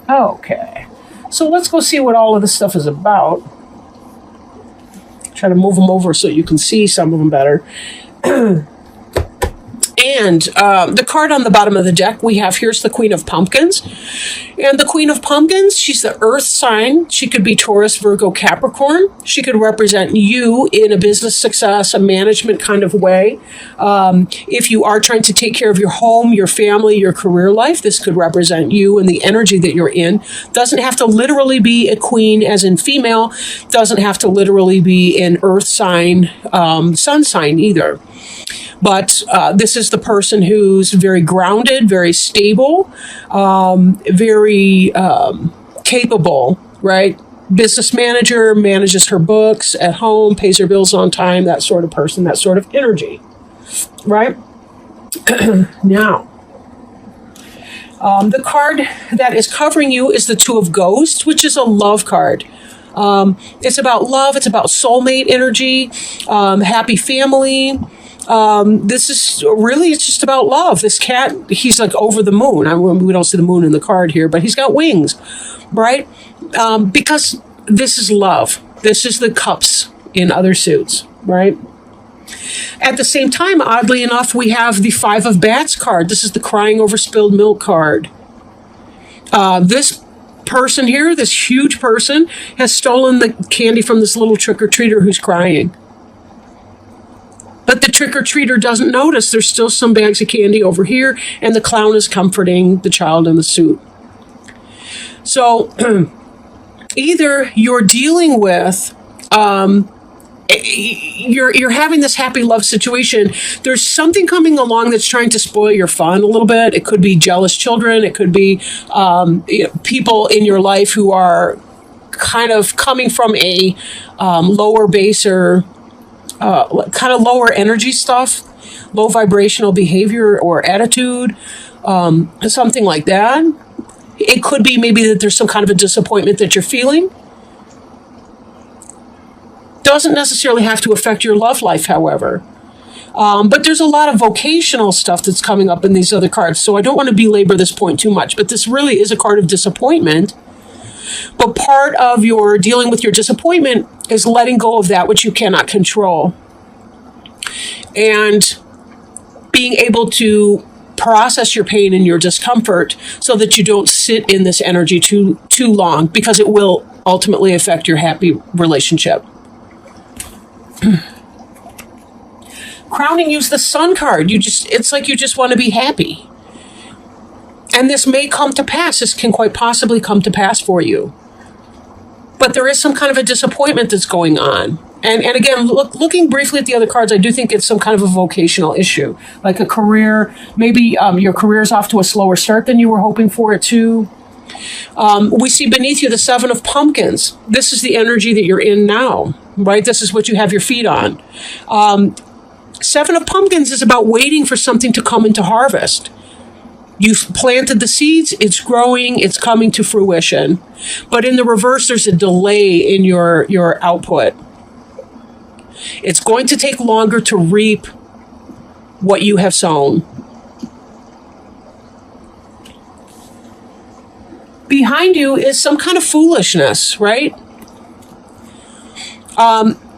Okay. So let's go see what all of this stuff is about. Try to move them over so you can see some of them better. And the card on the bottom of the deck we have here's the Queen of Pumpkins. And the Queen of Pumpkins, she's the earth sign. She could be Taurus, Virgo, Capricorn. She could represent you in a business success, a management kind of way. If you are trying to take care of your home, your family, your career life, this could represent you and the energy that you're in. Doesn't have to literally be a queen as in female. Doesn't have to literally be an earth sign, sun sign either. But this is the person who's very grounded, very stable, very capable, right? Business manager, manages her books at home, pays her bills on time, that sort of person, that sort of energy, right? Now, the card that is covering you is the Two of Ghosts, which is a love card. It's about love. It's about soulmate energy, happy family. This is really, it's just about love. This cat, he's like over the moon. We don't see the moon in the card here, but he's got wings, right? Because this is love. This is the cups in other suits, right? At the same time, oddly enough, we have the Five of Bats card. This is the crying over spilled milk card. This person here, this huge person, has stolen the candy from this little trick-or-treater who's crying. But the trick-or-treater doesn't notice there's still some bags of candy over here, and the clown is comforting the child in the suit. So either you're dealing with, you're having this happy love situation. There's something coming along that's trying to spoil your fun a little bit. It could be jealous children. It could be people in your life who are kind of coming from a lower base or kind of lower energy stuff, low vibrational behavior or attitude, something like that. It could be maybe that there's some kind of a disappointment that you're feeling. Doesn't necessarily have to affect your love life, however. But there's a lot of vocational stuff that's coming up in these other cards, so I don't want to belabor this point too much, but this really is a card of disappointment. But part of your dealing with your disappointment is letting go of that which you cannot control. And being able to process your pain and your discomfort so that you don't sit in this energy too long, because it will ultimately affect your happy relationship. Crowning you is the Sun card. It's like you just want to be happy. And this may come to pass. This can quite possibly come to pass for you. But there is some kind of a disappointment that's going on. And again, looking briefly at the other cards, I do think it's some kind of a vocational issue. Like a career, maybe your career's off to a slower start than you were hoping for it to. We see beneath you the Seven of Pumpkins. This is the energy that you're in now, right? This is what you have your feet on. Seven of Pumpkins is about waiting for something to come into harvest. You've planted the seeds, it's growing, it's coming to fruition. But in the reverse, there's a delay in your output. It's going to take longer to reap what you have sown. Behind you is some kind of foolishness, right?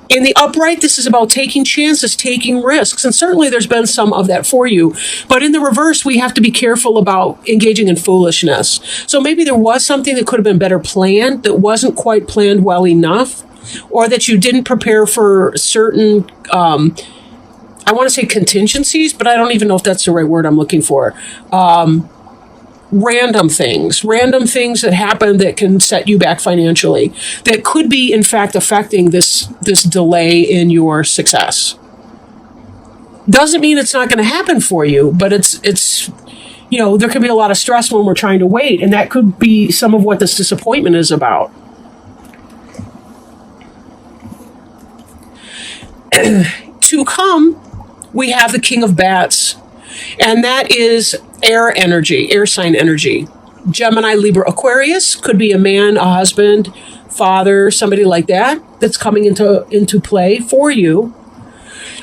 In the upright, this is about taking chances, taking risks, and certainly there's been some of that for you. But in the reverse, we have to be careful about engaging in foolishness. So maybe there was something that could have been better planned, that wasn't quite planned well enough, or that you didn't prepare for certain, I want to say contingencies, but I don't even know if that's the right word I'm looking for. Random things that happen that can set you back financially, that could be in fact affecting this delay in your success. Doesn't mean it's not going to happen for you, but it's there can be a lot of stress when we're trying to wait, and that could be some of what this disappointment is about. To come, we have the King of Bats, and that is air energy, air sign energy. Gemini, Libra, Aquarius could be a man, a husband, father, somebody like that that's coming into play for you.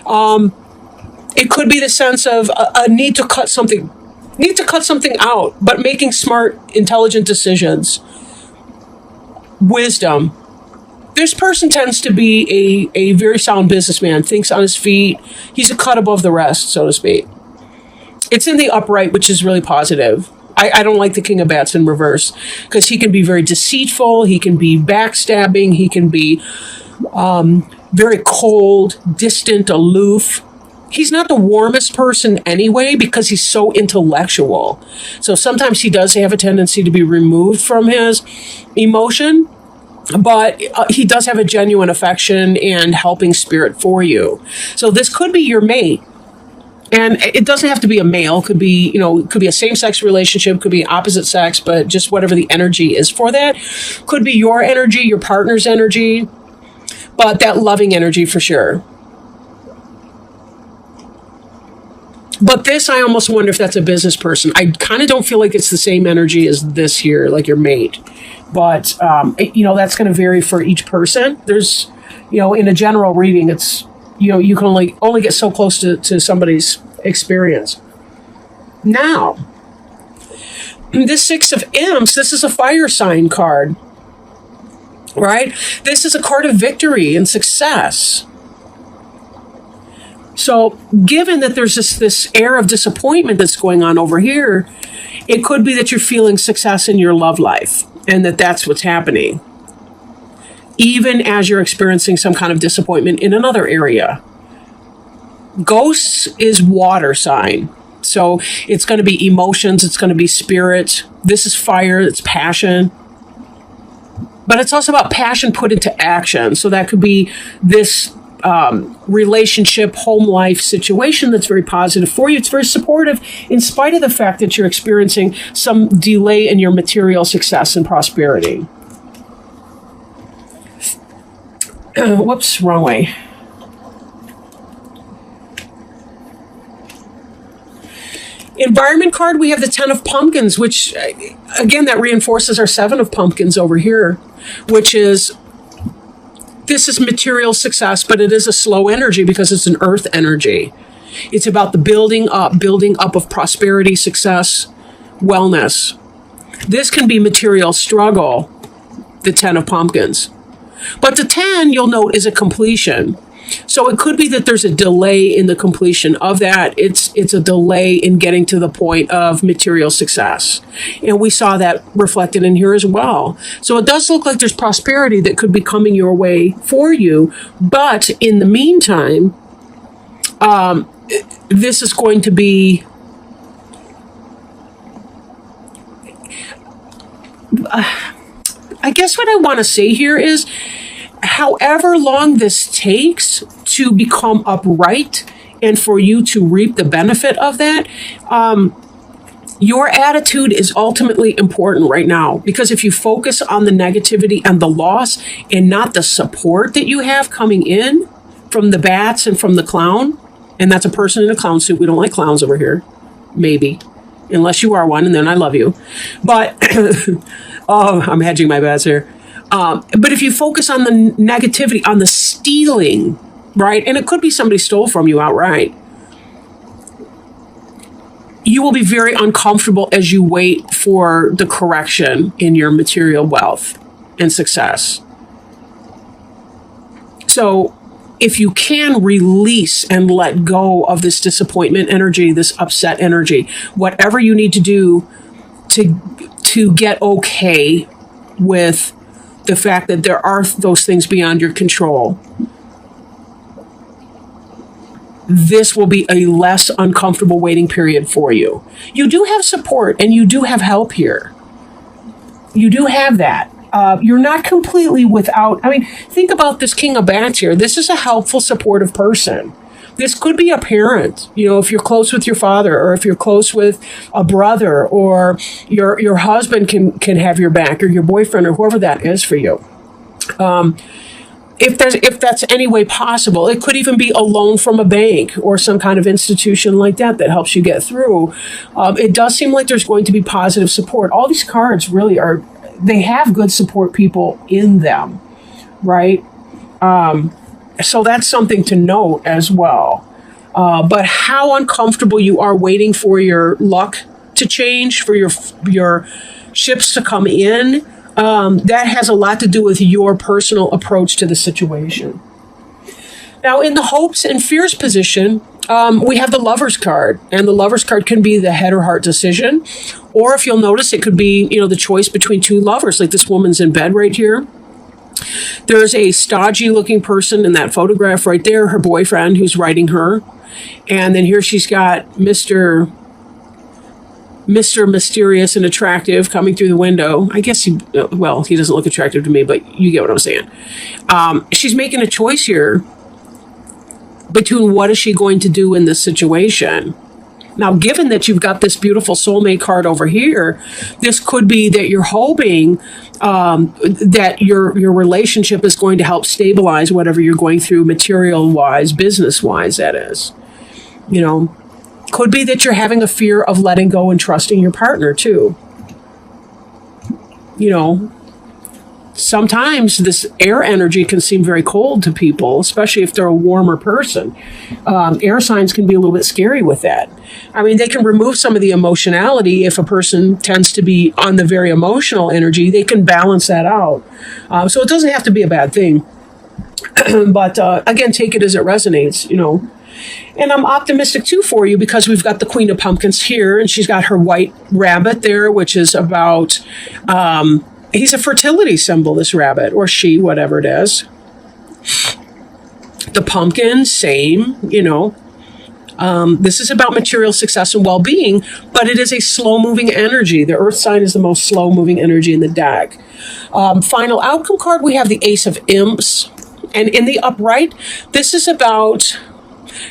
It could be the sense of a need to cut something need to cut something out, but making smart, intelligent decisions. Wisdom. This person tends to be a very sound businessman, thinks on his feet. He's a cut above the rest, so to speak. It's in the upright, which is really positive. I don't like the King of Bats in reverse because he can be very deceitful. He can be backstabbing. He can be very cold, distant, aloof. He's not the warmest person anyway because he's so intellectual. So sometimes he does have a tendency to be removed from his emotion, but he does have a genuine affection and helping spirit for you. So this could be your mate. And it doesn't have to be a male. It could be, it could be a same-sex relationship, could be opposite sex, but just whatever the energy is for that. Could be your energy, your partner's energy, but that loving energy for sure. But this, I almost wonder if that's a business person. I kind of don't feel like it's the same energy as this here, like your mate. But, that's going to vary for each person. There's, in a general reading, it's, you can only get so close to somebody's experience. Now, this Six of Imps, this is a fire sign card, right? This is a card of victory and success. So given that there's this air of disappointment that's going on over here, it could be that you're feeling success in your love life and that's what's happening, even as you're experiencing some kind of disappointment in another area. Ghosts is water sign. So it's going to be emotions. It's going to be spirit. This is fire. It's passion. But it's also about passion put into action. So that could be this relationship, home life situation that's very positive for you. It's very supportive in spite of the fact that you're experiencing some delay in your material success and prosperity. Whoops, wrong way. Environment card, we have the 10 of Pumpkins, which, again, that reinforces our 7 of Pumpkins over here, which is, this is material success, but it is a slow energy because it's an earth energy. It's about the building up of prosperity, success, wellness. This can be material struggle, the 10 of Pumpkins. But the 10, you'll note, is a completion. So it could be that there's a delay in the completion of that. It's a delay in getting to the point of material success. And we saw that reflected in here as well. So it does look like there's prosperity that could be coming your way for you. But in the meantime, this is going to be... I guess what I want to say here is, however long this takes to become upright and for you to reap the benefit of that, your attitude is ultimately important right now. Because if you focus on the negativity and the loss and not the support that you have coming in from the bats and from the clown, and that's a person in a clown suit. We don't like clowns over here. Maybe. Unless you are one, and then I love you. But, oh, I'm hedging my bets here. But if you focus on the negativity, on the stealing, right? And it could be somebody stole from you outright. You will be very uncomfortable as you wait for the correction in your material wealth and success. So if you can release and let go of this disappointment energy, this upset energy, whatever you need to do to get okay with the fact that there are those things beyond your control, this will be a less uncomfortable waiting period for you. You do have support and you do have help here. You do have that. You're not completely without. I mean, think about this King of Bats here. This is a helpful, supportive person. This could be a parent, if you're close with your father, or if you're close with a brother, or your husband can have your back, or your boyfriend, or whoever that is for you. If that's any way possible, it could even be a loan from a bank or some kind of institution like that helps you get through. It does seem like there's going to be positive support. All these cards really they have good support people in them, right? So that's something to note as well. But how uncomfortable you are waiting for your luck to change, for your ships to come in. That has a lot to do with your personal approach to the situation. Now, in the hopes and fears position, we have the Lover's card, and the Lover's card can be the head or heart decision, or if you'll notice, it could be, the choice between two lovers, like this woman's in bed right here. There's a stodgy looking person in that photograph right there, her boyfriend who's writing her. And then here she's got Mr. Mysterious and attractive coming through the window. I guess he doesn't look attractive to me, but you get what I'm saying. She's making a choice here between what is she going to do in this situation. Now, given that you've got this beautiful soulmate card over here, this could be that you're hoping that your relationship is going to help stabilize whatever you're going through, material-wise, business-wise, that is. Could be that you're having a fear of letting go and trusting your partner, too. Sometimes this air energy can seem very cold to people, especially if they're a warmer person. Air signs can be a little bit scary with that. I mean, they can remove some of the emotionality. If a person tends to be on the very emotional energy, they can balance that out. So it doesn't have to be a bad thing. But again, take it as it resonates, And I'm optimistic, too, for you, because we've got the Queen of Pumpkins here, and she's got her white rabbit there, which is about... he's a fertility symbol, this rabbit, or she, whatever it is. The pumpkin, same, This is about material success and well-being, but it is a slow-moving energy. The Earth sign is the most slow-moving energy in the deck. Final outcome card, we have the Ace of Imps. And in the upright, this is about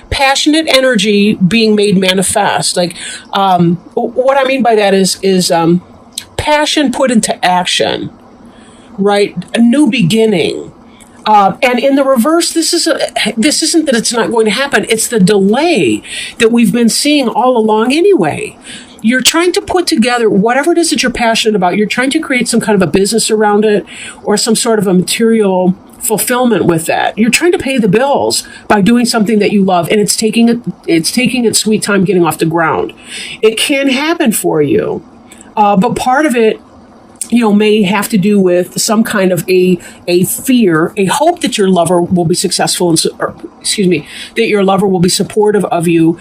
passionate energy being made manifest. Like, what I mean by that is passion put into action, right? A new beginning. And in the reverse, this isn't that it's not going to happen. It's the delay that we've been seeing all along anyway. You're trying to put together whatever it is that you're passionate about. You're trying to create some kind of a business around it, or some sort of a material fulfillment with that. You're trying to pay the bills by doing something that you love, and it's taking its sweet time getting off the ground. It can happen for you, but part of it, may have to do with some kind of a fear, a hope that your lover will be successful, that your lover will be supportive of you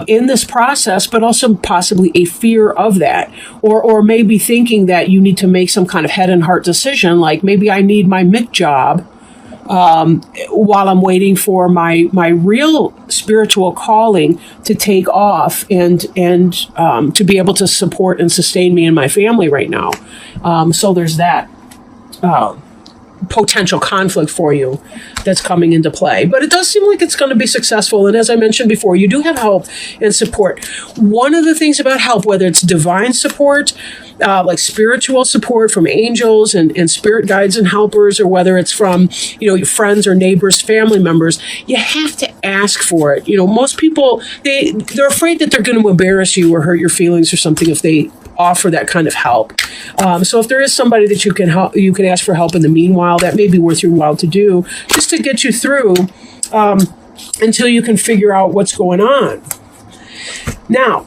in this process, but also possibly a fear of that, or maybe thinking that you need to make some kind of head and heart decision, like maybe I need my MIC job while I'm waiting for my real spiritual calling to take off and to be able to support and sustain me and my family right now. So there's that potential conflict for you that's coming into play. But it does seem like it's going to be successful. And as I mentioned before, you do have help and support. One of the things about help, whether it's divine support, like spiritual support from angels and spirit guides and helpers, or whether it's from, your friends or neighbors, family members, you have to ask for it. Most people, they're afraid that they're going to embarrass you or hurt your feelings or something if they offer that kind of help. So if there is somebody that you can ask for help in the meanwhile, that may be worth your while to do, just to get you through until you can figure out what's going on. Now,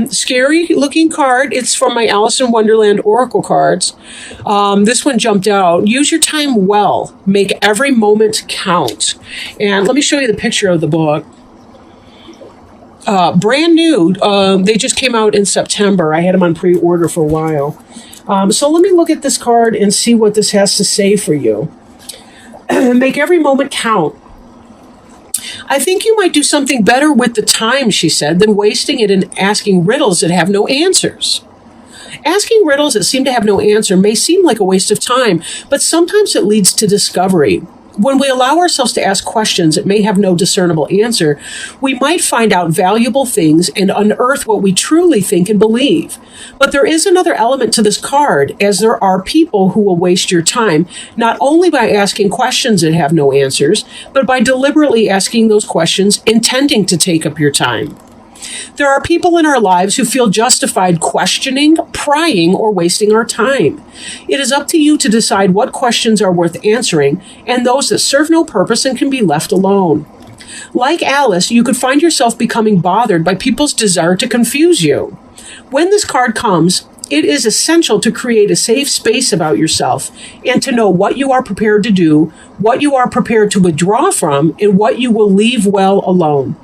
scary looking card. It's from my Alice in Wonderland Oracle cards. This one jumped out. Use your time well. Make every moment count. And let me show you the picture of the book. Brand new. They just came out in September. I had them on pre-order for a while. So let me look at this card and see what this has to say for you. Make every moment count. I think you might do something better with the time, she said, than wasting it in asking riddles that have no answers. Asking riddles that seem to have no answer may seem like a waste of time, but sometimes it leads to discovery. When we allow ourselves to ask questions that may have no discernible answer, we might find out valuable things and unearth what we truly think and believe. But there is another element to this card, as there are people who will waste your time, not only by asking questions that have no answers, but by deliberately asking those questions intending to take up your time. There are people in our lives who feel justified questioning, prying, or wasting our time. It is up to you to decide what questions are worth answering and those that serve no purpose and can be left alone. Like Alice, you could find yourself becoming bothered by people's desire to confuse you. When this card comes, it is essential to create a safe space about yourself and to know what you are prepared to do, what you are prepared to withdraw from, and what you will leave well alone.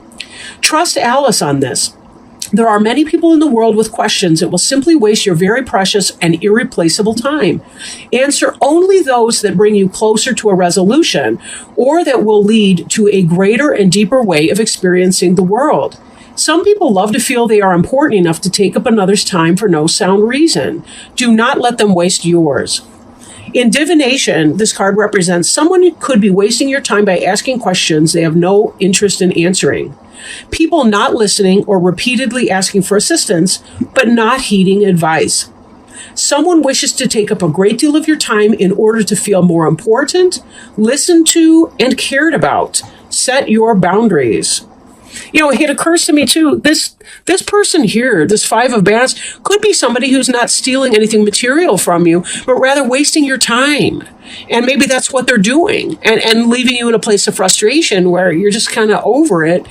Trust Alice on this. There are many people in the world with questions that will simply waste your very precious and irreplaceable time. Answer only those that bring you closer to a resolution or that will lead to a greater and deeper way of experiencing the world. Some people love to feel they are important enough to take up another's time for no sound reason. Do not let them waste yours. In divination, this card represents someone who could be wasting your time by asking questions they have no interest in answering. People not listening or repeatedly asking for assistance, but not heeding advice. Someone wishes to take up a great deal of your time in order to feel more important, listened to, and cared about. Set your boundaries. It occurs to me too, this person here, this Five of Bats, could be somebody who's not stealing anything material from you, but rather wasting your time. And maybe that's what they're doing and leaving you in a place of frustration where you're just kind of over it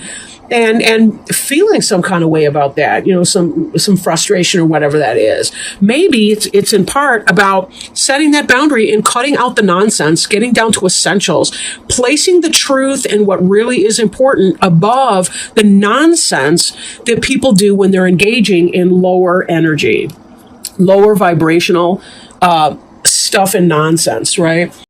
and feeling some kind of way about that, some frustration or whatever that is. Maybe it's in part about setting that boundary and cutting out the nonsense, getting down to essentials, placing the truth and what really is important above the nonsense that people do when they're engaging in lower energy, lower vibrational stuff and nonsense, right?